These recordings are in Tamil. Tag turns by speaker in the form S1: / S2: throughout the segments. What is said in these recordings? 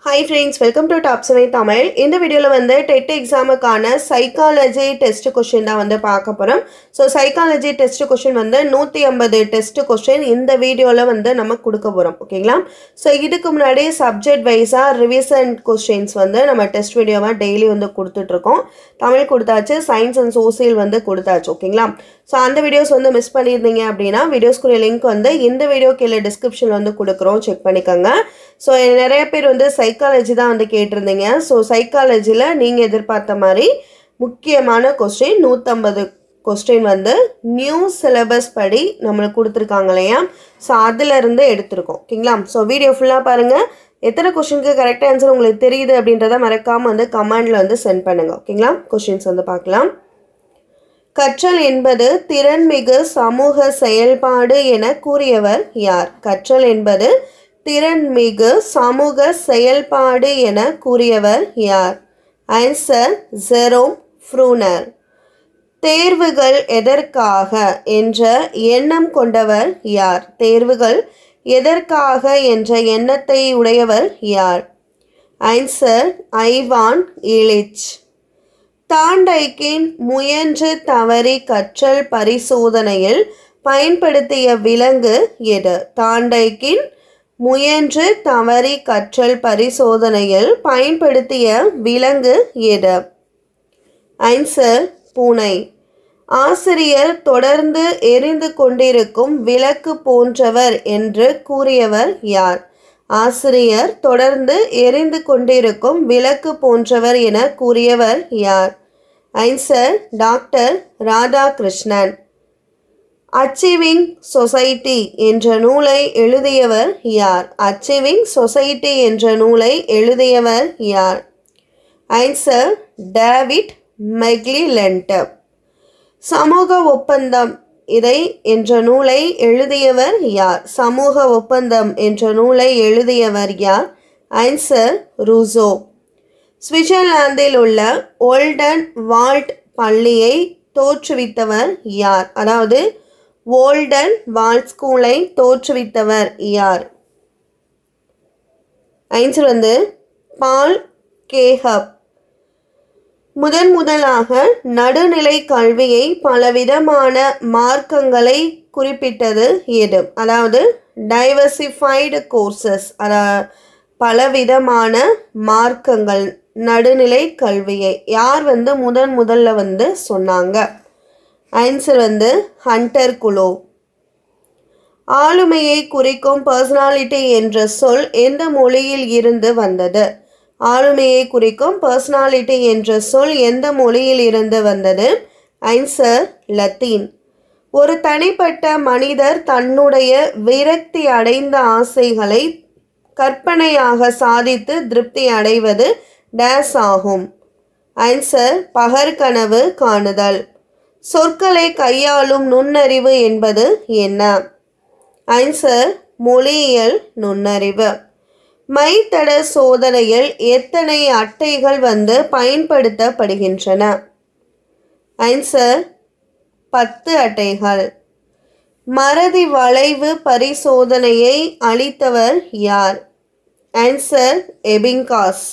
S1: Hi friends, welcome to Top 7 Tamil. இந்த வீடியோல வந்து டெட் எக்ஸாமுக்கான சைக்காலஜி டெஸ்ட் கொஸ்டின் தான் வந்து பார்க்க போறோம். ஸோ சைக்காலஜி டெஸ்ட் கொஸ்டின் வந்து 150 டெஸ்ட் கொஸ்டின் இந்த வீடியோல வந்து நம்ம கொடுக்க போறோம். ஓகேங்களா? ஸோ இதுக்கு முன்னாடி சப்ஜெக்ட் வைஸா ரிவிஷன் கொஸ்டின்ஸ் வந்து நம்ம டெஸ்ட் வீடியோவா டெய்லி வந்து கொடுத்துட்டு இருக்கோம். தமிழ் கொடுத்தாச்சு, சயின்ஸ் அண்ட் சோசியல் வந்து கொடுத்தாச்சு. ஓகேங்களா? ஸோ அந்த வீடியோஸ் வந்து மிஸ் பண்ணியிருந்தீங்க அப்படின்னா வீடியோஸ்க்குரிய லிங்க் வந்து இந்த வீடியோ கீழே டிஸ்கிரிப்ஷனில் வந்து கொடுக்குறோம், செக் பண்ணிக்கோங்க. ஸோ நிறைய பேர் வந்து சைக்காலஜி தான் வந்து கேட்டிருந்தீங்க. ஸோ சைக்காலஜியில் நீங்கள் எதிர்பார்த்த மாதிரி முக்கியமான கொஸ்டின் 150 கொஸ்டின் வந்து நியூ சிலபஸ் படி நம்மளுக்கு கொடுத்துருக்காங்க இல்லையா? ஸோ அதிலிருந்து எடுத்திருக்கோம். ஓகேங்களா? ஸோ வீடியோ ஃபுல்லாக பாருங்கள். எத்தனை கொஸ்டினுக்கு கரெக்டாக ஆன்சர் உங்களுக்கு தெரியுது அப்படின்றத மறக்காமல் வந்து கமெண்டில் வந்து சென்ட் பண்ணுங்கள். ஓகேங்களா? கொஸ்டின்ஸ் வந்து பார்க்கலாம். கற்றல் என்பது திறன்மிகு சமூக செயல்பாடு என கூறியவர் யார்? கற்றல் என்பது திறன்மிகு சமூக செயல்பாடு என கூறியவர் யார்? Answer Jerome Bruner. தேர்வுகள் எதற்காக என்ற எண்ணம் கொண்டவர் யார்? தேர்வுகள் எதற்காக என்ற எண்ணத்தை உடையவர் யார்? Answer Aiwan Ilyich. தாண்டைக்கின் முயன்று தவறி கற்றல் பரிசோதனையில் பயன்படுத்திய விலங்கு எது? தாண்டைக்கின் முயன்று தவறி கற்றல் பரிசோதனையில் பயன்படுத்திய விலங்கு எது? ஆன்சர் பூனை. ஆசிரியர் தொடர்ந்து எரிந்து கொண்டிருக்கும் விளக்கு போன்றவர் என்று கூறியவர் யார்? ஆசிரியர் தொடர்ந்து எரிந்து கொண்டிருக்கும் விளக்கு போன்றவர் என கூறியவர் யார்? Answer doctor Radhakrishnan. Achieving society என்ற நூலை எழுதியவர் யார்? அச்சீவிங் சொசைட்டி என்ற நூலை எழுதியவர் யார்? Answer David McClelland. சமூக ஒப்பந்தம் இதை என்ற நூலை எழுதியவர் யார்? சமூக ஒப்பந்தம் என்ற நூலை எழுதியவர் யார்? ஆன்சர் ரூசோ. சுவிட்சர்லாந்தில் உள்ள ஓல்டன் வால்ட் பள்ளியை தோற்றுவித்தவர் யார்? அதாவது ஓல்டன் வால்ட் ஸ்கூலை தோற்றுவித்தவர் யார்? ஆன்சர் வந்து பால் கேஹப். முதலாக நடுநிலை கல்வியை பலவிதமான மார்க்கங்களை குறிப்பிட்டது எது? அதாவது டைவர்சிஃபைடு கோர்சஸ், பலவிதமான மார்க்கங்கள், நடுநிலை கல்வியை யார் வந்து முதல்ல வந்து சொன்னாங்க? ஆன்சர் வந்து ஹண்டர் குலோ. ஆளுமையை குறிக்கும் பர்சனாலிட்டி என்ற சொல் எந்த மொழியில் இருந்து வந்தது? ஆளுமையை குறிக்கும் பர்சனாலிட்டி என்ற சொல் எந்த மொழியில் இருந்து வந்தது? Answer Latin. ஒரு தனிப்பட்ட மனிதர் தன்னுடைய விரக்தி அடைந்த ஆசைகளை கற்பனையாக சாதித்து திருப்தி அடைவது டேஸ் ஆகும்? ஆன்சர் பகற்கனவு காணுதல். சொற்களை கையாளும் நுண்ணறிவு என்பது என்ன? ஆன்சர் மொழியியல் நுண்ணறிவு. மைத்தட சோதனையில் எத்தனை அட்டைகள் வந்து பயன்படுத்தப்படுகின்றன? ஆன்சர் 10 அட்டைகள். மறதி வளைவு பரிசோதனையை அளித்தவர் யார்? ஆன்சர் எபிங்காஸ்.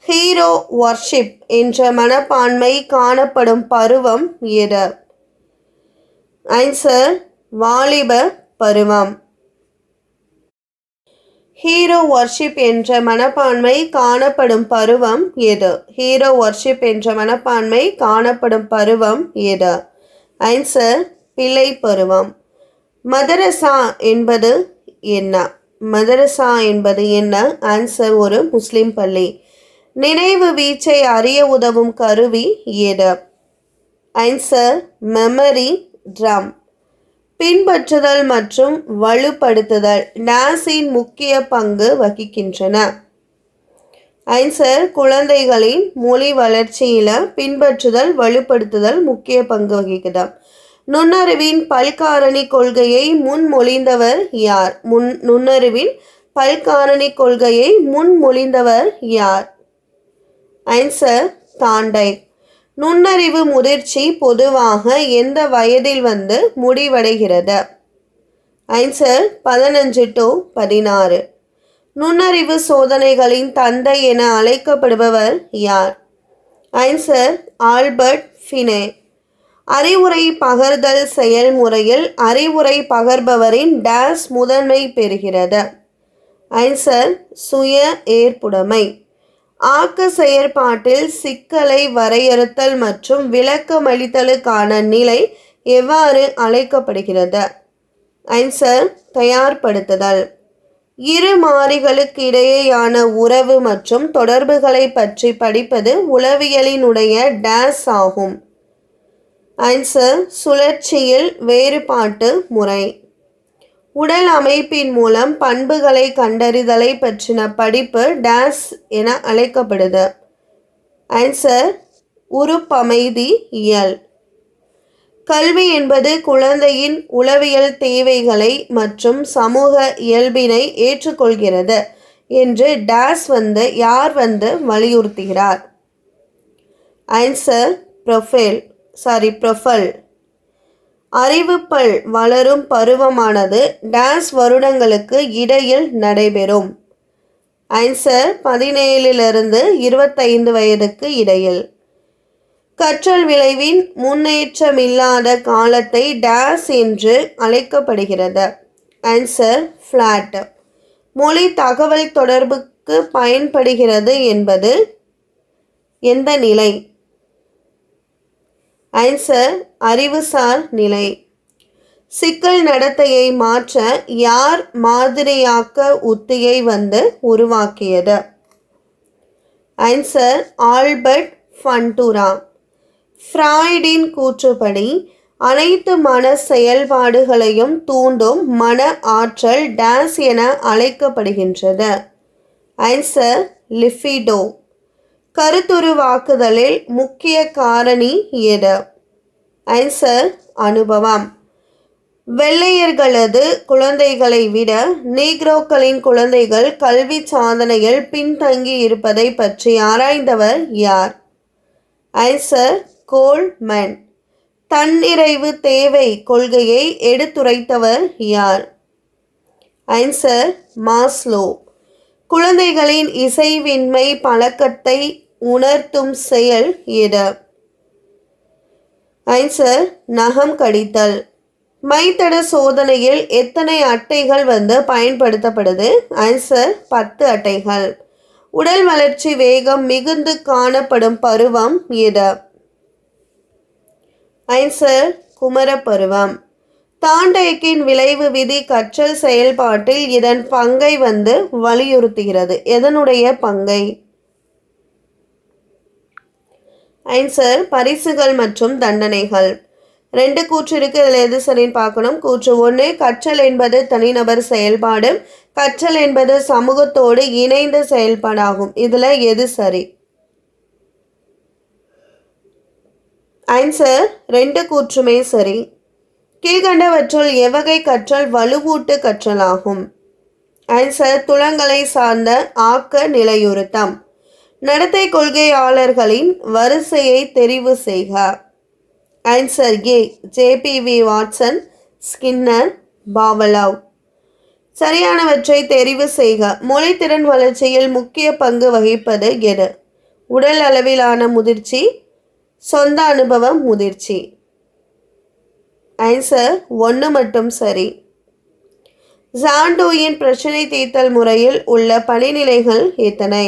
S1: ஹீரோ வர்ஷிப் என்ற மனப்பான்மை காணப்படும் பருவம் எது? ஆன்சர் வாலிப பருவம். ஹீரோ வர்ஷிப் என்ற மனப்பான்மை காணப்படும் பருவம் எது? ஹீரோ வர்ஷிப் என்ற மனப்பான்மை காணப்படும் பருவம் எது? ஆன்சர் பிள்ளை பருவம். மதரசா என்பது என்ன? மதரசா என்பது என்ன? ஆன்சர் ஒரு முஸ்லிம் பள்ளி. நினைவு வீச்சை அறிய உதவும் கருவி எது? Answer memory drum. பின்பற்றுதல் மற்றும் வலுப்படுத்துதல் டாஸின் முக்கிய பங்கு வகிக்கின்றன? ஆன்சர் குழந்தைகளின் மொழி வளர்ச்சியில் பின்பற்றுதல் வலுப்படுத்துதல் முக்கிய பங்கு வகிக்குது. நுண்ணறிவின் பல்காரணி கொள்கையை முன்மொழிந்தவர் யார்? நுண்ணறிவின் பல்காரணி கொள்கையை முன்மொழிந்தவர் யார்? Answer Thorndike. நுண்ணறிவு முதிர்ச்சி பொதுவாக எந்த வயதில் வந்து முடிவடைகிறது? Answer 15 to 16. நுண்ணறிவு சோதனைகளின் தந்தை என அழைக்கப்படுபவர் யார்? Answer Albert Binet. அறிவுரை பகர்தல் செயல்முறையில் அறிவுரை பகர்பவரின் டேஸ் முதன்மை பெறுகிறது? ஆன்சர் சுய ஏற்புடைமை. ஆக்க செயற்பாட்டில் சிக்கலை வரையறுத்தல் மற்றும் விளக்கமளித்தலுக்கான நிலை எவ்வாறு அழைக்கப்படுகிறது? ஆன்சர் தயார்படுத்துதல். இரு மாறிகளுக்கு இடையேயான உறவு மற்றும் தொடர்புகளை பற்றி படிப்பது உளவியலினுடைய டேஸ் ஆகும்? ஆன்சர் சுழற்சியில் வேறுபாட்டு முறை. உடல் அமைப்பின் மூலம் பண்புகளை கண்டறிதலை பற்றின படிப்பு டேஸ் என அழைக்கப்படுது? ஆன்சர் உறுப்பமைதி இயல். கல்வி என்பது குழந்தையின் உளவியல் தேவைகளை மற்றும் சமூக இயல்பினை ஏற்றுக்கொள்கிறது என்று டேஸ் யார் வலியுறுத்துகிறார்? ஆன்சர் ப்ரொஃபல். அறிவுப்பல் வளரும் பருவமானது டேஸ் வருடங்களுக்கு இடையில் நடைபெறும்? ஆன்சர் 17 to 25 வயதுக்கு இடையில். கற்றல் விளைவின் முன்னேற்றமில்லாத காலத்தை டேஸ் என்று அழைக்கப்படுகிறது? Answer flat. மொழி தகவல் தொடர்புக்கு பயன்படுகிறது என்பது எந்த நிலை? ஆன்சர் அறிவுசார் நிலை. சிக்கல் நடத்தையை மாற்ற யார் மாதிரியாக்க உத்தியை உருவாக்கியது? Answer Albert ஃபண்டூரா. ஃப்ராய்டின் கூற்றுப்படி அனைத்து மன செயல்பாடுகளையும் தூண்டும் மன ஆற்றல் டேஸ் என அழைக்கப்படுகின்றது? ஆன்சர் லிஃபிடோ. கருத்துருவாக்குதலில் முக்கிய காரணி எது? ஆன்சர் அனுபவம். வெள்ளையர்களது குழந்தைகளை விட நீக்ரோக்களின் குழந்தைகள் கல்வி சாதனையில் பின்தங்கி இருப்பதை பற்றி ஆராய்ந்தவர் யார்? Answer Coleman. தன்னிறைவு தேவை கொள்கையை எடுத்துரைத்தவர் யார்? Answer Maslow. குழந்தைகளின் இசைவின்மை பழக்கத்தை உணர்த்தும் செயல் எது? ஆன்சர் நகம் கடித்தல். மைத்தட சோதனையில் எத்தனை அட்டைகள் பயன்படுத்தப்படுது? ஆன்சர் 10 அட்டைகள். உடல் வளர்ச்சி வேகம் மிகுந்து காணப்படும் பருவம் எது? ஆன்சர் குமரப்பருவம். தாண்டேக்கின் விளைவு விதி கற்றல் செயல்பாட்டில் இதன் பங்கை வலியுறுத்துகிறது. எதனுடைய பங்கை? ஆன்சர் பரிசுகள் மற்றும் தண்டனைகள். 2 கூற்று இருக்கு, இதில் எது சரின்னு பார்க்கணும். கூற்று 1, கற்றல் என்பது தனிநபர் செயல்பாடு, கற்றல் என்பது சமூகத்தோடு இணைந்த செயல்பாடாகும். இதில் எது சரி? ஆன்சர் 2 கூற்றுமே சரி. கீழ்கண்டவற்றுள் எவ்வகை கற்றல் வலுவூட்டு கற்றலாகும்? ஆன்சர் துலங்களை சார்ந்த ஆக்க நிலையுறுத்தம். நடத்தை கொள்கையாளர்களின் வரிசையை தெரிவு செய்க. Answer A JBV Watson, Skinner, Pavlov. சரியானவற்றை தெரிவு செய்க. மொழித்திறன் வளர்ச்சியில் முக்கிய பங்கு வகிப்பது எது? உடல் அளவிலான முதிர்ச்சி, சொந்த அனுபவம் முதிர்ச்சி. ஆன்சர் 1 மட்டும் சரி. ஜாண்டோயின் பிரச்சனை தீர்த்தல் முறையில் உள்ள படிநிலைகள் எத்தனை?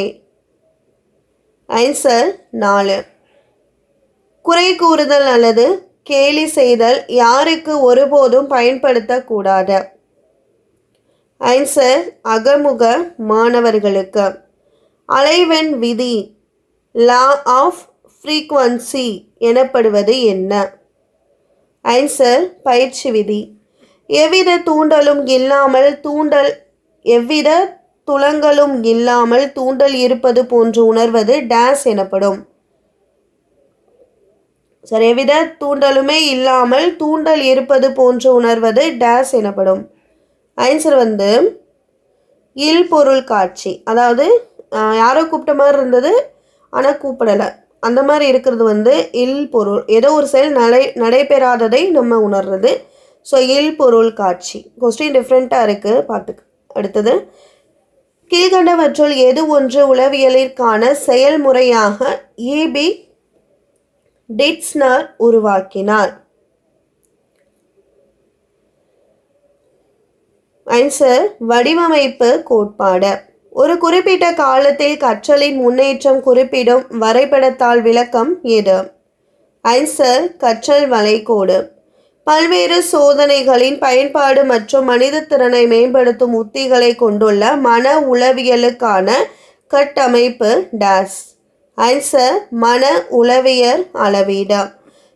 S1: ஆன்சர் 4. குறை கூறுதல் அல்லது கேலி செய்தல் யாருக்கு ஒருபோதும் பயன்படுத்தக்கூடாது? ஆன்சர் அகமுக மாணவர்களுக்கு. அலைவெண் விதி, லா ஆஃப் ஃப்ரீக்வன்சி எனப்படுவது என்ன? ஆன்சர் பயிற்சி விதி. எவ்வித துலங்களும் இல்லாமல் தூண்டல் இருப்பது போன்று உணர்வது டேஸ் எனப்படும்? சரி, எவ்வித தூண்டலுமே இல்லாமல் தூண்டல் இருப்பது போன்று உணர்வது டேஸ் எனப்படும்? ஆன்சர் இல்பொருள் காட்சி. அதாவது யாரோ கூப்பிட்ட மாதிரி இருந்தது ஆனால் கூப்பிடலை, அந்த மாதிரி இருக்கிறது இல்பொருள். ஏதோ ஒரு செயல் நடைபெறாததை நம்ம உணர்றது. ஸோ இல்பொருள் காட்சி. கொஸ்டின் டிஃப்ரெண்ட்டாக இருக்குது, பார்த்துக்க. அடுத்தது, கீழ்கண்டவற்றுள் எது ஒன்று உளவியலிற்கான செயல்முறையாக ஈபி டிட்ஸ்னர் உருவாக்கினார்? ஆன்சர் வடிவமைப்பு கோட்பாடு. ஒரு குறிப்பிட்ட காலத்தில் கற்றலின் முன்னேற்றம் குறிப்பிடும் வரைபடத்தாள் விளக்கம் எது? ஆன்சர் கற்றல் வளைகோடு. பல்வேறு சோதனைகளின் பயன்பாடு மற்றும் மனித திறனை மேம்படுத்தும் உத்திகளை கொண்டுள்ள மன உளவியலுக்கான கட்டமைப்பு டேஸ். ஆன்சர் மன உளவியல் அளவீடு.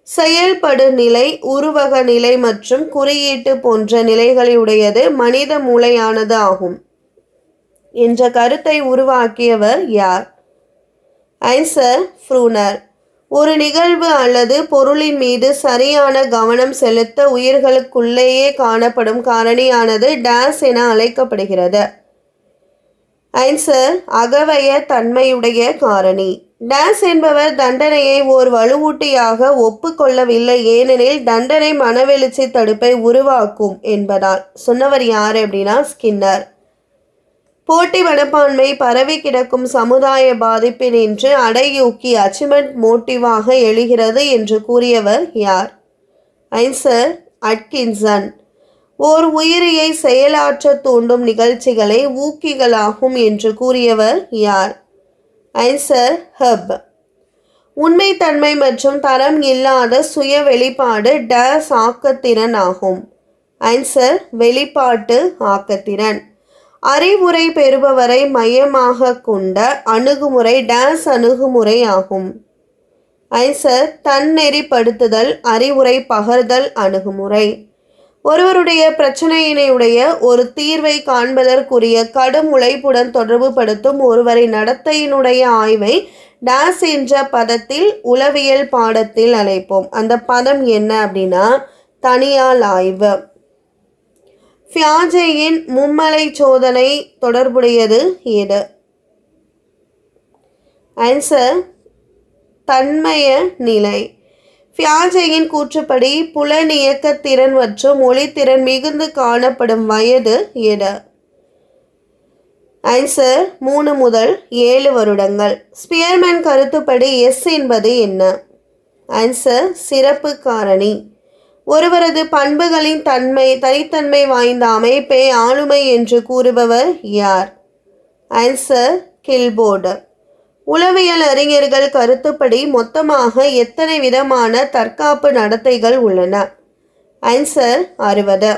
S1: செயல்படு நிலை, உருவக நிலை மற்றும் குறியீட்டு போன்ற நிலைகளையுடையது மனித மூளையானது ஆகும் என்ற கருத்தை உருவாக்கியவர் யார்? ஆன்சர் ஃப்ரூனர். ஒரு நிகழ்வு அல்லது பொருளின் மீது சரியான கவனம் செலுத்த உயிர்களுக்குள்ளேயே காணப்படும் காரணியானது டேஸ் என அழைக்கப்படுகிறது. ஆன்சர் அகவய தன்மையுடைய காரணி. டேஸ் என்பவர் தண்டனையை ஓர் வலுவூட்டியாக ஒப்புக்கொள்ளவில்லை, ஏனெனில் தண்டனை மனவெழுச்சி தடுப்பை உருவாக்கும் என்பதால். சொன்னவர் யார் அப்படின்னா ஸ்கின்னர். போட்டி மனப்பான்மை பரவி கிடக்கும் சமுதாய பாதிப்பினின்று அடையூக்கி அச்சீவ்மெண்ட் மோட்டிவாக எழுகிறது என்று கூறியவர் யார்? Answer Atkinson. ஓர் உயிரியை செயலாற்ற தூண்டும் நிகழ்ச்சிகளை ஊக்கிகளாகும் என்று கூறியவர் யார்? Answer hub. உண்மைத்தன்மை மற்றும் தரம் இல்லாத சுய வெளிப்பாடு டேஸ் ஆக்கத்திறன் ஆகும். ஆன்சர் வெளிப்பாட்டு ஆக்கத்திறன். அறிவுரை பெறுபவரை மையமாக கொண்ட அணுகுமுறை டேஸ் அணுகுமுறை ஆகும். ஆன்சர் தன்னெறிப்படுத்துதல் அறிவுரை பகர்தல் அணுகுமுறை. ஒருவருடைய பிரச்சனையினையுடைய ஒரு தீர்வை காண்பதற்குரிய கடும் உழைப்புடன் தொடர்பு படுத்தும் ஒருவரின் நடத்தையினுடைய ஆய்வை டேஸ் என்ற பதத்தில் உளவியல் பாடத்தில் அழைப்போம். அந்த பதம் என்ன அப்படின்னா தனியால் ஆய்வு. பியாஜேயின் மும்மலை சோதனை தொடர்புடையது எது? ஆன்சர் தன்மய நிலை. பியாஜேயின் கூற்றுப்படி புலனியக்கத்திறன் மற்றும் ஒளித்திறன் மிகுந்து காணப்படும் வயது எது? ஆன்சர் 3 முதல் 7 வருடங்கள். ஸ்பியர்மேன் கருத்துப்படி எஸ் என்பது என்ன? ஆன்சர் சிறப்பு காரணி. ஒருவரது பண்புகளின் தனித்தன்மை வாய்ந்த அமைப்பை ஆளுமை என்று கூறுபவர் யார்? Answer Guilford. உளவியல் அறிஞர்கள் கருத்துப்படி மொத்தமாக எத்தனை விதமான தற்காப்பு நடத்தைகள் உள்ளன? ஆன்சர் 60.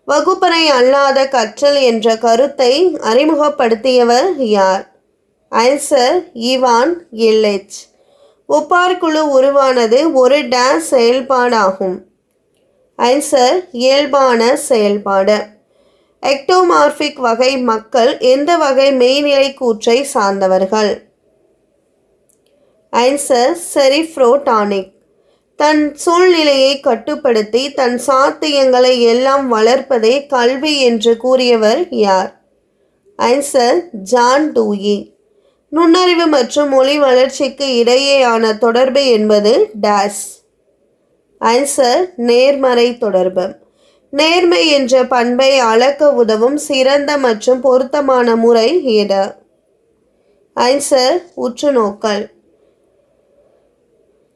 S1: வகுப்பறை அல்லாத கற்றல் என்ற கருத்தை அறிமுகப்படுத்தியவர் யார்? Answer Ivan எல்லிச். ஒப்பார் குழு உருவானது ஒரு டேஸ் செயல்பாடாகும். ஆன்சர் இயல்பான செயல்பாடு. எக்டோமார்பிக் வகை மக்கள் எந்த வகை மெய்நிலை கூற்றை சார்ந்தவர்கள்? ஆன்சர் செரிப்ரோடானிக். தன் சூழ்நிலையை கட்டுப்படுத்தி தன் சாத்தியங்களை எல்லாம் வளர்ப்பதே கல்வி என்று கூறியவர் யார்? Answer John Dewey. நுண்ணறிவு மற்றும் மொழி வளர்ச்சிக்கு இடையேயான தொடர்பு என்பது டேஸ். ஆன்சர் நேர்மறை தொடர்பு. நேர்மை என்ற பண்பை அளக்க உதவும் சிறந்த மற்றும் பொருத்தமான முறை எது? ஆன்சர் உற்றுநோக்கல்.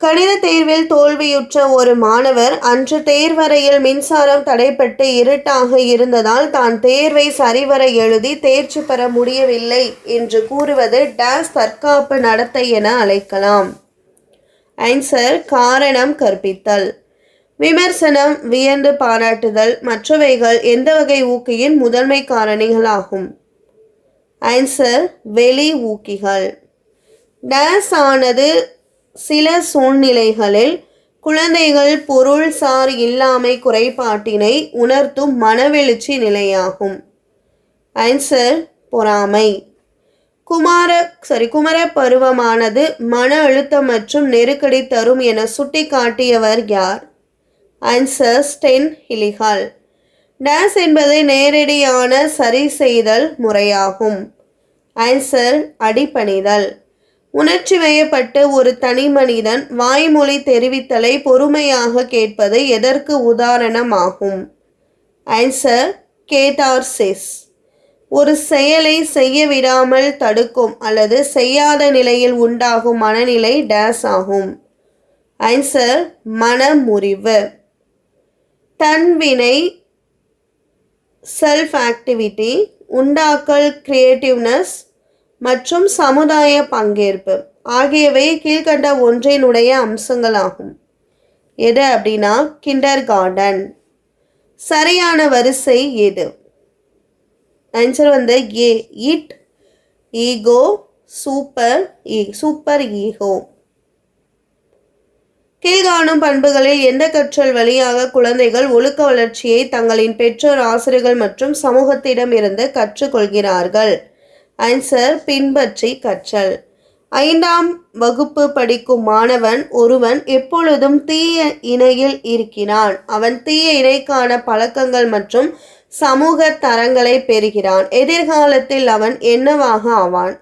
S1: கணித தேர்வில் தோல்வியுற்ற ஒரு மாணவர் அன்று தேர்வறையில் மின்சாரம் தடைப்பட்டு இருட்டாக இருந்ததால் தான் தேர்வை சரிவர எழுதி தேர்ச்சி பெற முடியவில்லை என்று கூறுவது டேஸ் தற்காப்பு நடத்தை என அழைக்கலாம். ஆன்சர் காரணம் கற்பித்தல். விமர்சனம், வியந்து பாராட்டுதல் மற்றவைகள் எந்த வகை ஊக்கியின் முதன்மை காரணிகளாகும்? ஆன்சர் வெளி ஊக்கிகள். டேஸ் ஆனது சில சூழ்நிலைகளில் குழந்தைகள் பொருள்சார் இல்லாமை குறைபாட்டினை உணர்த்தும் மனவெழுச்சி நிலையாகும். ஆன்சர் பொறாமை. குமர பருவமானது மன அழுத்தம் மற்றும் நெருக்கடி தரும் என சுட்டி காட்டியவர் யார்? Answer stand ஹிலிகால். டேஸ் என்பது நேரடியான சரி செய்தல் முறையாகும். ஆன்சர் அடிபணிதல். உணர்ச்சி வயப்பட்டு ஒரு தனி மனிதன் வாய்மொழி தெரிவித்தலை பொறுமையாக கேட்பது எதற்கு உதாரணமாகும்? ஆன்சர் கேதார்சிஸ். ஒரு செயலை செய்ய விடாமல் தடுக்கும் அல்லது செய்யாத நிலையில் உண்டாகும் மனநிலை டேஸ் ஆகும். ஆன்சர் மனமுறிவு. தன்வினை செல்ஃப் ஆக்டிவிட்டி, உண்டாக்கல் கிரியேட்டிவ்னஸ் மற்றும் சமுதாய பங்கேற்பு ஆகியவை கீழ்கண்ட ஒன்றினுடைய அம்சங்களாகும். எது அப்படின்னா கிண்டர் கார்டன். சரியான வரிசை எது? Answer A id, ego, super ego. கீழ்காணும் பண்புகளில் எந்த கற்றல் வழியாக குழந்தைகள் ஒழுக்க வளர்ச்சியை தங்களின் பெற்றோர், ஆசிரியர்கள் மற்றும் சமூகத்திடம் இருந்து கற்றுக்கொள்கிறார்கள்? ஆன்சர் பின்பற்றி கற்றல். 5ஆம் வகுப்பு படிக்கும் மாணவன் ஒருவன் எப்பொழுதும் தீய இணையில் இருக்கிறான். அவன் தீய இணைக்கான பழக்கங்கள் மற்றும் சமூக தரங்களை பெறுகிறான். எதிர்காலத்தில் அவன் என்னவாக ஆவான்?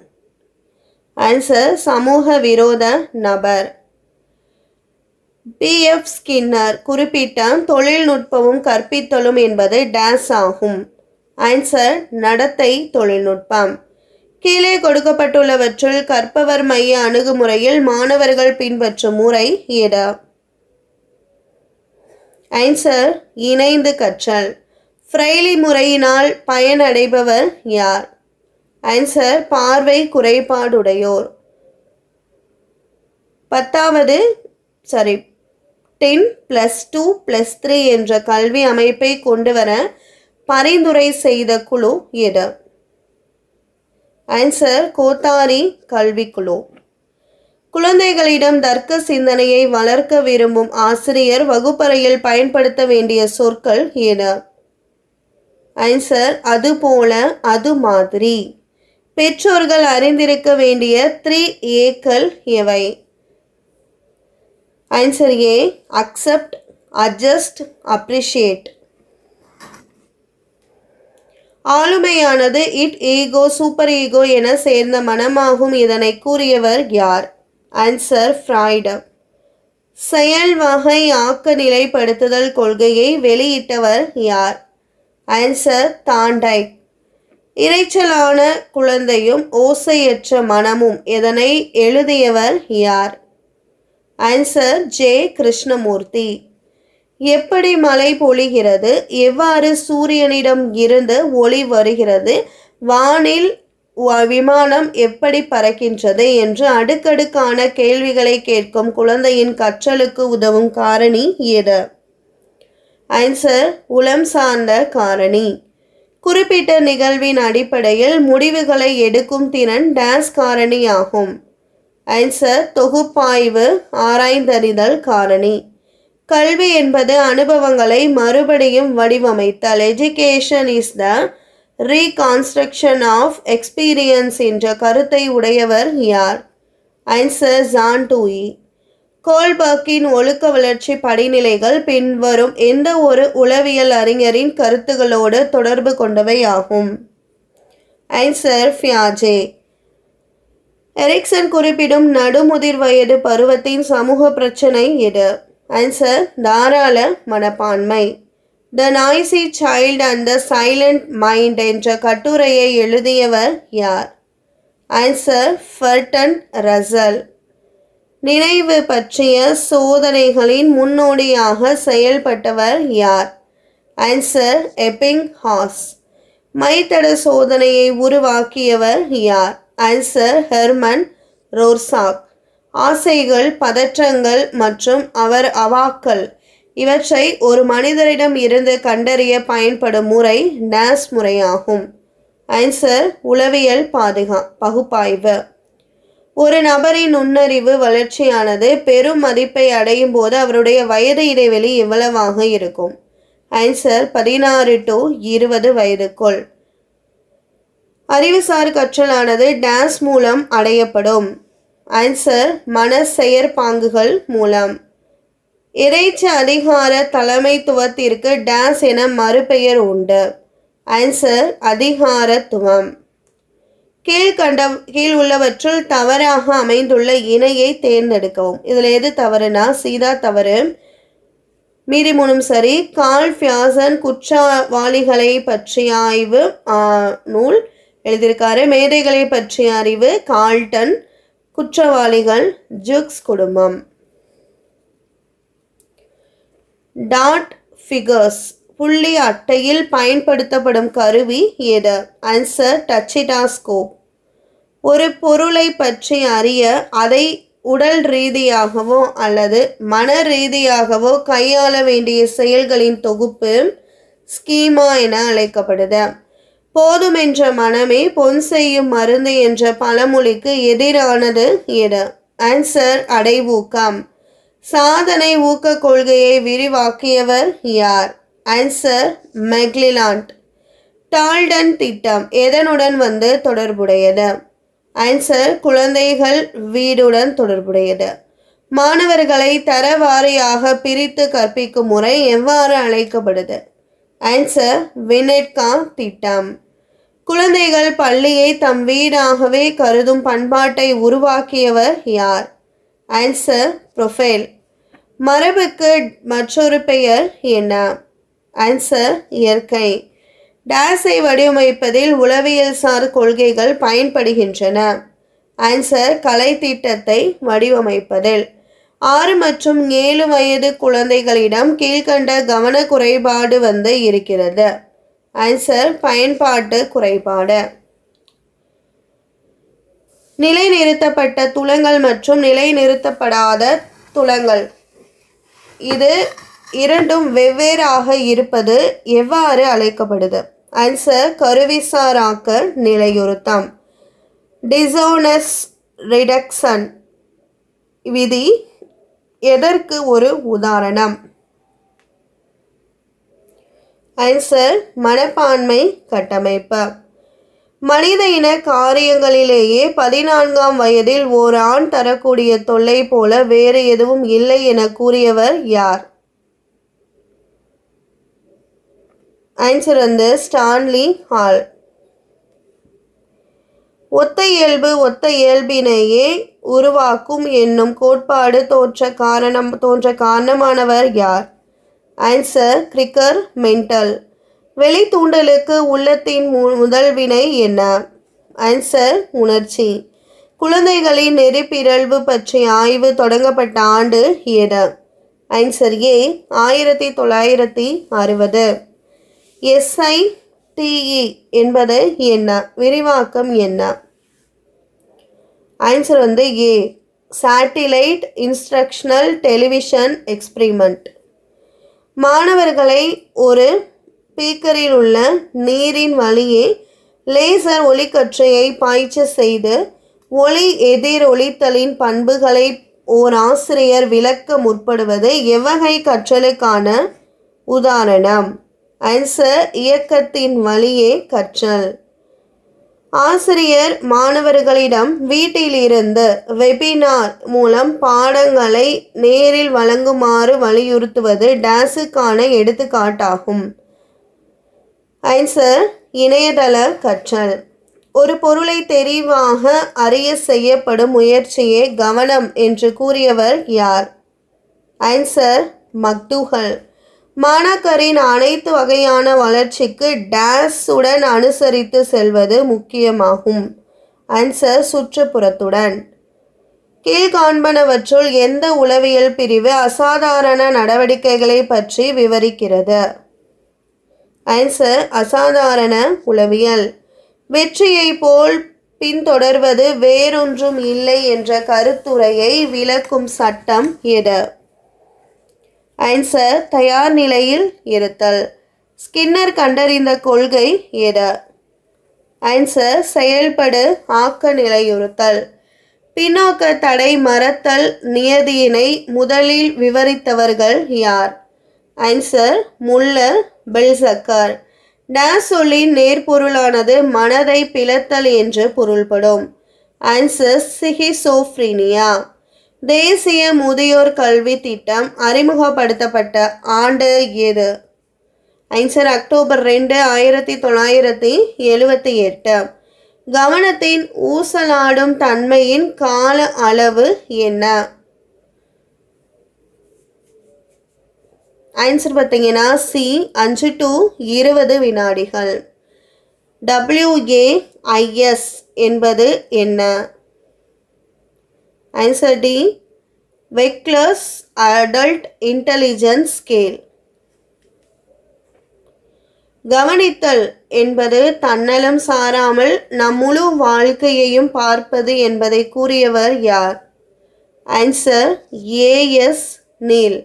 S1: ஆன்சர் சமூக விரோத நபர். பி.எஃப். ஸ்கின்னர் குறிப்பிட்ட தொழில்நுட்பமும் கற்பித்தலும் என்பது டேஸ் ஆகும். ஆன்சர் நடத்தை தொழில்நுட்பம். கீழே கொடுக்கப்பட்டுள்ளவற்றுள் கற்பவர் மைய அணுகுமுறையில் மாணவர்கள் பின்பற்றும் முறை எது? ஆன்சர் இணைந்து கற்றல். ஃப்ரெய்லி முறையினால் பயனடைபவர் யார்? ஆன்சர் பார்வை குறைபாடுடையோர். 10+2+3 என்ற கல்வி அமைப்பை கொண்டுவர பரிந்துரை செய்த குழு எது? ஆன்சர் கோத்தாரி கல்விக்குழு. குழந்தைகளிடம் தர்க்க சிந்தனையை வளர்க்க விரும்பும் ஆசிரியர் வகுப்பறையில் பயன்படுத்த வேண்டிய சொற்கள் எது? ஆன்சர் அது போல, அது மாதிரி. பெற்றோர்கள் அறிந்திருக்க வேண்டிய 3 ஏக்கள் எவை? Answer A accept, adjust, appreciate. ஆளுமையானது இட், ஈகோ, சூப்பர் ஈகோ என சேர்ந்த மனமாகும். இதனை கூறியவர் யார்? Answer Freud. செயல் வகை ஆக்க நிலைப்படுத்துதல் கொள்கையை வெளியிட்டவர் யார்? ஆன்சர் தாண்டைக். இரைச்சலான குழந்தையும் ஓசையற்ற மனமும் இதனை எழுதியவர் யார்? Answer J Krishnamurti. எப்படி மழை பொழிகிறது? எவ்வாறு சூரியனிடம் இருந்து ஒளி வருகிறது? வானில் விமானம் எப்படி பறக்கின்றது என்று அடுக்கடுக்கான கேள்விகளை கேட்கும் குழந்தையின் கற்றலுக்கு உதவும் காரணி எது? ஆன்சர் உளம் சார்ந்த காரணி. குறிப்பிட்ட நிகழ்வின் அடிப்படையில் முடிவுகளை எடுக்கும் திறன் டேஸ் காரணி ஆகும். ஆன்சர் தொகுப்பாய்வு ஆராய்ந்தறிதல் காரணி. கல்வி என்பது அனுபவங்களை மறுபடியும் வடிவமைத்தல். Education is the reconstruction of experience என்ற கருத்தை உடையவர் யார்? Answer John Dewey. கோல்பர்க்கின் ஒழுக்க வளர்ச்சி படிநிலைகள் பின்வரும் எந்த ஒரு உளவியல் அறிஞரின் கருத்துகளோடு தொடர்பு கொண்டவை ஆகும்? ஆன்சர் பியாஜே. எரிக்சன் குறிப்பிடும் நடுமுதிர் வயது பருவத்தின் சமூக பிரச்சனை எது? ஆன்சர் தாராள மனப்பான்மை. The noisy child and the silent mind என்ற கட்டுரையை எழுதியவர் யார்? Answer Bertrand Russell. நினைவு பற்றிய சோதனைகளின் முன்னோடியாக செயல்பட்டவர் யார்? Answer Epping has. மைத்தட சோதனையை உருவாக்கியவர் யார்? Answer Hermann Rorschach. ஆசைகள், பதற்றங்கள் மற்றும் அவாக்கள் இவற்றை ஒரு மனிதரிடம் இருந்து கண்டறிய பயன்படும் முறை டேஸ் முறையாகும். ஆன்சர் உளவியல் பகுப்பாய்வு. ஒரு நபரின் நுண்ணறிவு வளர்ச்சியானது பெரும் மதிப்பை அடையும் போது அவருடைய வயது இடைவெளி எவ்வளவாக இருக்கும்? Answer 16 to 20 வயதுக்குள். அறிவுசார் கற்றலானது டேஸ் மூலம் அடையப்படும். ஆன்சர் மன செயற்பாங்குகள் மூலம். இறைச்ச அதிகார தலைமைத்துவத்திற்கு டேஸ் என மறுபெயர் உண்டு. ஆன்சர் அதிகாரத்துவம். கீழ் உள்ளவற்றுள் தவறாக அமைந்துள்ள இணையை தேர்ந்தெடுக்கவும். இதில் எது தவறுனா சீதா தவறு. மீதி மூணும் சரி. கார்ல் பியாசன் குற்றவாளிகளை பற்றிய ஆய்வு நூல் எழுதியிருக்காரு. மேதைகளை பற்றிய அறிவு கால்டன். குற்றவாளிகள் ஜுக்ஸ் குடும்பம். டாட் ஃபிகர்ஸ் புள்ளி அட்டையில் பயன்படுத்தப்படும் கருவி எது? ஆன்சர் டச்சிடாஸ்கோப். ஒரு பொருளை பற்றி அறிய அதை உடல் ரீதியாகவோ அல்லது மன ரீதியாகவோ கையாள வேண்டிய செயல்களின் தொகுப்பு ஸ்கீமா என அழைக்கப்படுது. போதும் என்ற மனமே பொன் செய்யும் மருந்து என்ற பழமொழிக்கு எதிரானது எது? ஆன்சர் அடைவூக்கம். சாதனை ஊக்க கொள்கையை விரிவாக்கியவர் யார்? ஆன்சர் மெக்லிலாண்ட். டால்டன் திட்டம் எதனுடன் தொடர்புடையது? ஆன்சர் குழந்தைகள் வீடுடன் தொடர்புடையது. மாணவர்களை தரவாரியாக பிரித்து கற்பிக்கும் முறை எவ்வாறு அழைக்கப்படுது? ஆன்சர் வினெட்கா திட்டம். குழந்தைகள் பள்ளியை தம் வீடாகவே கருதும் பண்பாட்டை உருவாக்கியவர் யார்? Answer profile. மரபுக்கு மற்றொரு பெயர் என்ன? ஆன்சர் இயற்கை. டேஸை வடிவமைப்பதில் உளவியல் சார் கொள்கைகள் பயன்படுகின்றன. ஆன்சர் கலை திட்டத்தை வடிவமைப்பதில். 6 மற்றும் 7 வயது குழந்தைகளிடம் கீழ்கண்ட கவன குறைபாடு இருக்கிறது. ஆன்சர் பயன்பாட்டு குறைபாடு. நிலைநிறுத்தப்பட்ட துலங்கள் மற்றும் நிலைநிறுத்தப்படாத துலங்கள் இது இரண்டும் வெவ்வேறாக இருப்பது எவ்வாறு அழைக்கப்படுது? ஆன்சர் கருவிசாராக்க நிலையுறுத்தம். டிசோனஸ் ரிடக்ஷன் விதி எதற்கு ஒரு உதாரணம்? ஆன்சர் மனப்பான்மை கட்டமைப்பு. மனித இன காரியங்களிலேயே 14ஆம் வயதில் ஓர் ஆண் தரக்கூடிய தொல்லை போல வேறு எதுவும் இல்லை என கூறியவர் யார்? Answer Stanley Hall. ஒத்த இயல்பினையே உருவாக்கும் என்னும் கோட்பாடு தோன்ற காரணமானவர் யார்? Answer Gregor Mendel. வெளி தூண்டலுக்கு உள்ளத்தின் முதல் வினை என்ன? ஆன்சர் உணர்ச்சி. குழந்தைகளின் நெறிப்பிறழ்வு பற்றிய ஆய்வு தொடங்கப்பட்ட ஆண்டு எது? ஆன்சர் ஏ 1960. SITE என்பது என்ன? விரிவாக்கம் என்ன? Answer A satellite instructional television experiment. மாணவர்களை ஒரு பீக்கரில் உள்ள நீரின் வழியே லேசர் ஒளிக்கற்றையை பாய்ச்ச செய்து ஒளி எதிர் ஒளித்தலின் பண்புகளை ஓர் ஆசிரியர் விளக்க முற்படுவது எவ்வகை கற்றலுக்கான உதாரணம்? ஆன்சர் இயக்கத்தின் வழியே கற்றல். ஆசிரியர் மாணவர்களிடம் வீட்டிலிருந்து வெபினார் மூலம் பாடங்களை நேரில் வழங்குமாறு வலியுறுத்துவது டேஸுக்கான எடுத்துக்காட்டாகும். ஆன்சர் இணையதள கற்றல். ஒரு பொருளை தெரிவாக அறிய செய்யப்படும் முயற்சியே கவனம் என்று கூறியவர் யார்? Answer McDougall. மாணாக்கரின் அனைத்து வகையான வளர்ச்சிக்கு டேஸ் உடன் அனுசரித்து செல்வது முக்கியமாகும். ஆன்சர் சுற்றுப்புறத்துடன். கீழ்காண்பனவற்றுள் எந்த உளவியல் பிரிவு அசாதாரண நடவடிக்கைகளை பற்றி விவரிக்கிறது? ஆன்சர் அசாதாரண உளவியல். வெற்றியை போல் பின்தொடர்வது வேறொன்றும் இல்லை என்ற கருத்துரையை விளக்கும் சட்டம் எது? ஆன்சர் தயார் நிலையில் இருத்தல். ஸ்கின்னர் கண்டறிந்த கொள்கை எது? ஆன்சர் செயல்படு ஆக்க நிலையுறுத்தல். பின்னோக்க தடை மறத்தல் நியதியினை முதலில் விவரித்தவர்கள் யார்? Answer Muller பெல்சக்கர். டேஸ் சொல்லின் நேர்பொருளானது மனதை பிளத்தல் என்று பொருள்படும். ஆன்சர் சிகிசோஃப்ரீனியா. தேசிய முதியோர் கல்வி திட்டம் அறிமுகப்படுத்தப்பட்ட ஆண்டு எது? Answer October 2, 1978. கவனத்தின் ஊசலாடும் தன்மையின் கால அளவு என்ன? ஆன்சர் பார்த்தீங்கன்னா சி 5 to 20 வினாடிகள். WAIS என்பது என்ன? Answer D Wechsler's Adult Intelligence Scale. கவனித்தல் என்பது தன்னலம் சாராமல் நம் முழு வாழ்க்கையையும் பார்ப்பது என்பதை கூறியவர் யார்? Answer AS Neill.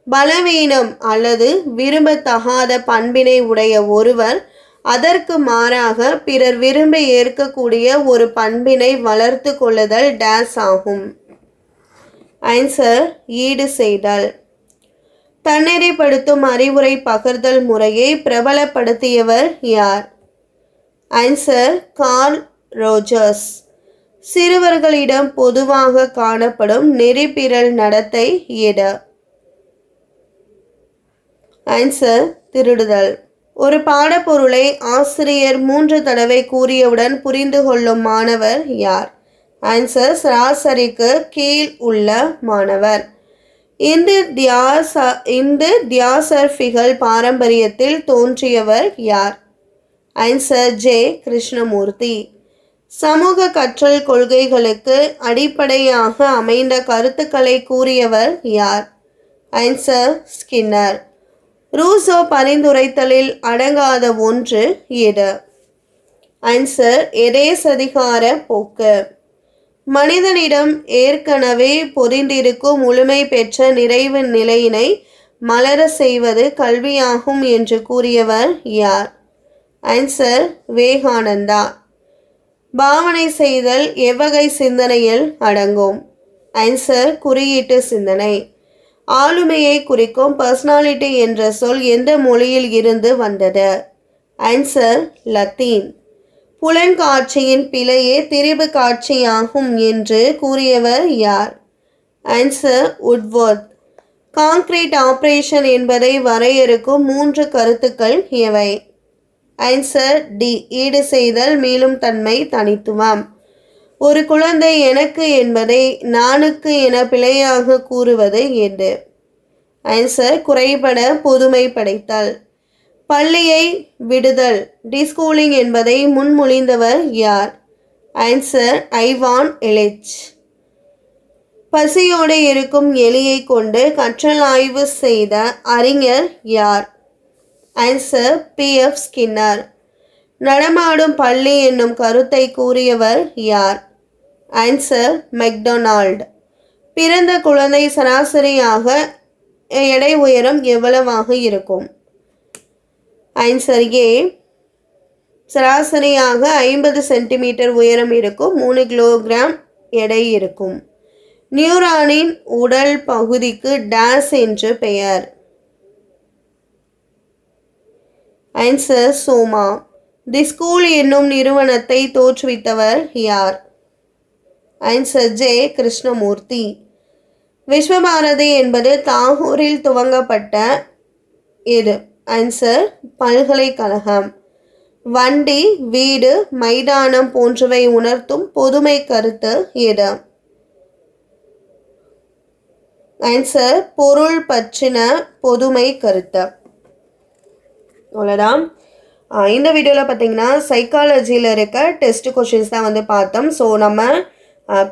S1: பலவீனம் அல்லது விரும்பத்தகாத பண்பினை உடைய ஒருவர் அதற்கு மாறாக பிறர் விரும்பி ஏற்கக்கூடிய ஒரு பண்பினை வளர்த்து கொள்ளுதல் டேஸ் ஆகும். ஆன்சர் ஈடு செய்தல். தன்னெறிப்படுத்தும் அறிவுரை பகிர்தல் முறையை பிரபலப்படுத்தியவர் யார்? Answer Carl Rogers. சிறுவர்களிடம் பொதுவாக காணப்படும் நெறிப்பிரள் நடத்தை எது? ஆன்சர் திருடுதல். ஒரு பாடப்பொருளை ஆசிரியர் 3 தடவை கூறியவுடன் புரிந்து கொள்ளும் மாணவர் யார்? ஆன்சர் சராசரிக்கு கீழ் உள்ள மாணவர். இந்து தியாசர்பிகள் பாரம்பரியத்தில் தோன்றியவர் யார்? Answer J Krishnamurti. சமூக கற்றல் கொள்கைகளுக்கு அடிப்படையாக அமைந்த கருத்துக்களை கூறியவர் யார்? Answer Skinner. ரூசோ பரிந்துரைத்தலில் அடங்காத ஒன்று எது? ஆன்சர் எதேச்சதிகார போக்கு. மனிதனிடம் ஏற்கனவே பொதிந்திருக்கும் முழுமை பெற்ற நிறைவு நிலையினை மலர செய்வது கல்வியாகும் என்று கூறியவர் யார்? ஆன்சர் விவேகானந்தா. பாவனை செய்தல் எவ்வகை சிந்தனையில் அடங்கும்? ஆன்சர் குறியீட்டு சிந்தனை. ஆளுமையை குறிக்கும் பர்சனாலிட்டி என்ற சொல் எந்த மொழியில் இருந்து வந்தது? Answer Latin. புலன்காட்சியின் பிழையே திரிபு காட்சியாகும் என்று கூறியவர் யார்? ஆன்சர் உட்வர்த். கான்கிரீட் ஆபரேஷன் என்பதை வரையறுக்கும் 3 கருத்துக்கள் எவை? ஆன்சர் டி ஈடு செய்தல், மீளும் தன்மை, தனித்துவம். ஒரு குழந்தை எனக்கு என்பதை நானுக்கு என பிழையாக கூறுவது எது? ஆன்சர் குறைபட பொதுமை படைத்தல். பள்ளியை விடுதல் டிஸ்கூலிங் என்பதை முன்மொழிந்தவர் யார்? Answer Aiwan Ilyich. பசியோடு இருக்கும் எலியை கொண்டு கற்றல் ஆய்வு செய்த அறிஞர் யார்? Answer PF Skinner. நடமாடும் பள்ளி என்னும் கருத்தை கூறியவர் யார்? Answer McDonald. பிறந்த குழந்தை சராசரியாக எடை உயரம் எவ்வளவாக இருக்கும்? ஆன்சர் ஏ சராசரியாக 50 சென்டிமீட்டர் உயரம் இருக்கும், 3 கிலோகிராம் எடை இருக்கும். நியூரானின் உடல் பகுதிக்கு டேஸ் என்று பெயர்? Answer Soma. தி ஸ்கூல் என்னும் நிறுவனத்தை தோற்றுவித்தவர் யார்? Answer J Krishnamurthy. விஸ்வபாரதி என்பது தாகூரில் துவங்கப்பட்ட எது? ஆன்சர் பல்கலைக்கழகம். வண்டி, வீடு, மைதானம் போன்றவை உணர்த்தும் பொதுமை கருத்து எது? ஆன்சர் பொருள் பற்றின பொதுமை கருத்து. அவ்வளோதான். இந்த வீடியோவில் பார்த்தீங்கன்னா சைக்காலஜியில் இருக்க டெஸ்ட் கொஷின்ஸ் தான் வந்து பார்த்தோம். ஸோ நம்ம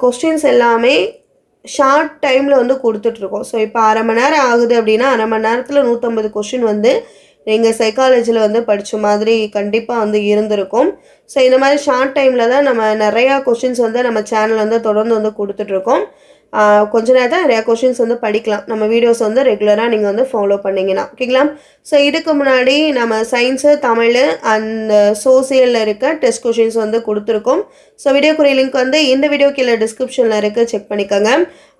S1: கொஸ்டின்ஸ் எல்லாமே ஷார்ட் டைமில் வந்து கொடுத்துட்ருக்கோம். ஸோ இப்போ அரை மணி நேரம் ஆகுது அப்படின்னா அரை மணி நேரத்தில் 150 கொஷின் வந்து நீங்கள் சைக்காலஜியில் வந்து படித்த மாதிரி கண்டிப்பாக வந்து இருந்திருக்கும். ஸோ இந்த மாதிரி ஷார்ட் டைமில் தான் நம்ம நிறையா கொஷின்ஸ் வந்து நம்ம சேனல் வந்து தொடர்ந்து வந்து கொடுத்துட்ருக்கோம். கொஞ்ச நேரத்தில் நிறையா கொஷின்ஸ் வந்து படிக்கலாம். நம்ம வீடியோஸ் வந்து ரெகுலராக நீங்கள் வந்து ஃபாலோ பண்ணிங்கன்னா ஓகேங்களா. ஸோ இதுக்கு முன்னாடி நம்ம சயின்ஸு, தமிழ் அண்ட் சோசியலில் இருக்க டெஸ்ட் கொஷின்ஸ் வந்து கொடுத்துருக்கோம். ஸோ வீடியோக்குரிய லிங்க் வந்து இந்த வீடியோ கீழே டிஸ்கிரிப்ஷனில் இருக்குது, செக் பண்ணிக்கோங்க.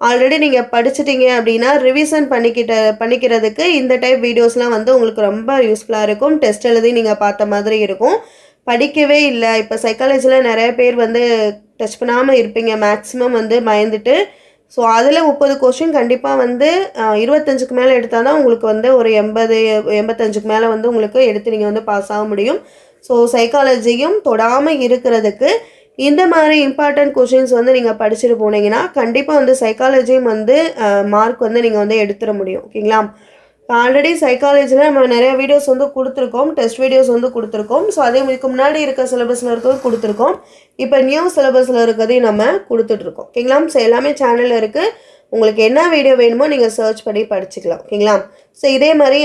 S1: ஆல்ரெடி நீங்கள் படிச்சிட்டிங்க அப்படின்னா ரிவிஷன் பண்ணிக்கிறதுக்கு இந்த டைப் வீடியோஸ்லாம் வந்து உங்களுக்கு ரொம்ப யூஸ்ஃபுல்லாக இருக்கும். டெஸ்ட் எழுதி நீங்கள் பார்த்த மாதிரி இருக்கும். படிக்கவே இல்லை, இப்போ சைக்காலஜியில் நிறைய பேர் வந்து டச் பண்ணாமல் இருப்பீங்க, மேக்ஸிமம் வந்து பயந்துட்டு. ஸோ அதில் 30 கொஸ்டின் கண்டிப்பாக வந்து 25க்கு மேலே எடுத்தால் தான் உங்களுக்கு வந்து ஒரு 80-85க்கு மேலே வந்து உங்களுக்கு எடுத்து நீங்கள் வந்து பாஸ் ஆக முடியும். ஸோ சைக்காலஜியும் தொடாமல் இருக்கிறதுக்கு இந்த மாதிரி இம்பார்ட்டன்ட் கொஷின்ஸ் வந்து நீங்கள் படிச்சுட்டு போனீங்கன்னா கண்டிப்பாக வந்து சைக்காலஜியும் வந்து மார்க் வந்து நீங்கள் வந்து எடுத்துட முடியும் ஓகேங்களா. ஆல்ரெடி சைக்காலஜியில் நம்ம நிறைய வீடியோஸ் வந்து கொடுத்துருக்கோம், டெஸ்ட் வீடியோஸ் வந்து கொடுத்துருக்கோம். ஸோ அதே இதுக்கு முன்னாடி இருக்க சிலபஸில் இருக்கிறது கொடுத்துருக்கோம். இப்போ நியூ சிலபஸில் இருக்கிறதையும் நம்ம கொடுத்துட்ருக்கோம். ஓகேங்களா? ஸோ எல்லாமே சேனலில் இருக்குது. உங்களுக்கு என்ன வீடியோ வேணுமோ நீங்கள் சர்ச் பண்ணி படிச்சுக்கலாம். ஓகேங்களா? ஸோ இதே மாதிரி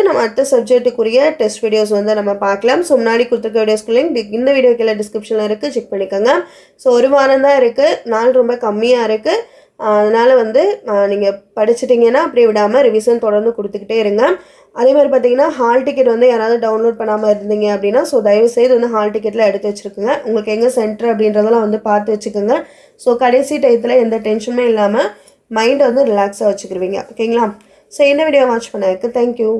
S1: நம்ம அடுத்த சப்ஜெக்ட்டுக்குரிய டெஸ்ட் வீடியோஸ் வந்து நம்ம பார்க்கலாம். ஸோ முன்னாடி கொடுத்துருக்க வீடியோஸ்க்கு லிங்க் இந்த வீடியோ கீழே டிஸ்கிரிப்ஷனில் இருக்குது, செக் பண்ணிக்கோங்க. ஸோ ஒரு வாரம் தான் இருக்குது, நாள் ரொம்ப கம்மியாக இருக்குது. அதனால் வந்து நீங்கள் படிச்சிட்டிங்கன்னா அப்படியே விடாமல் ரிவிஷன் தொடர்ந்து கொடுத்துக்கிட்டே இருங்க. அதே மாதிரி பார்த்தீங்கன்னா ஹால் டிக்கெட் வந்து யாராவது டவுன்லோட் பண்ணாமல் இருந்தீங்க அப்படின்னா ஸோ தயவுசெய்து வந்து ஹால் டிக்கெட்டில் எடுத்து வச்சுருக்குங்க. உங்களுக்கு எங்கே சென்டர் அப்படின்றதெல்லாம் வந்து பார்த்து வச்சுக்கோங்க. ஸோ கடைசி டயத்தில் எந்த டென்ஷனுமே இல்லாமல் மைண்டை வந்து ரிலாக்ஸாக வச்சுக்கிருவீங்க. ஓகேங்களா? ஸோ இந்த வீடியோ வாட்ச் பண்ணதுக்கு தேங்க்யூ.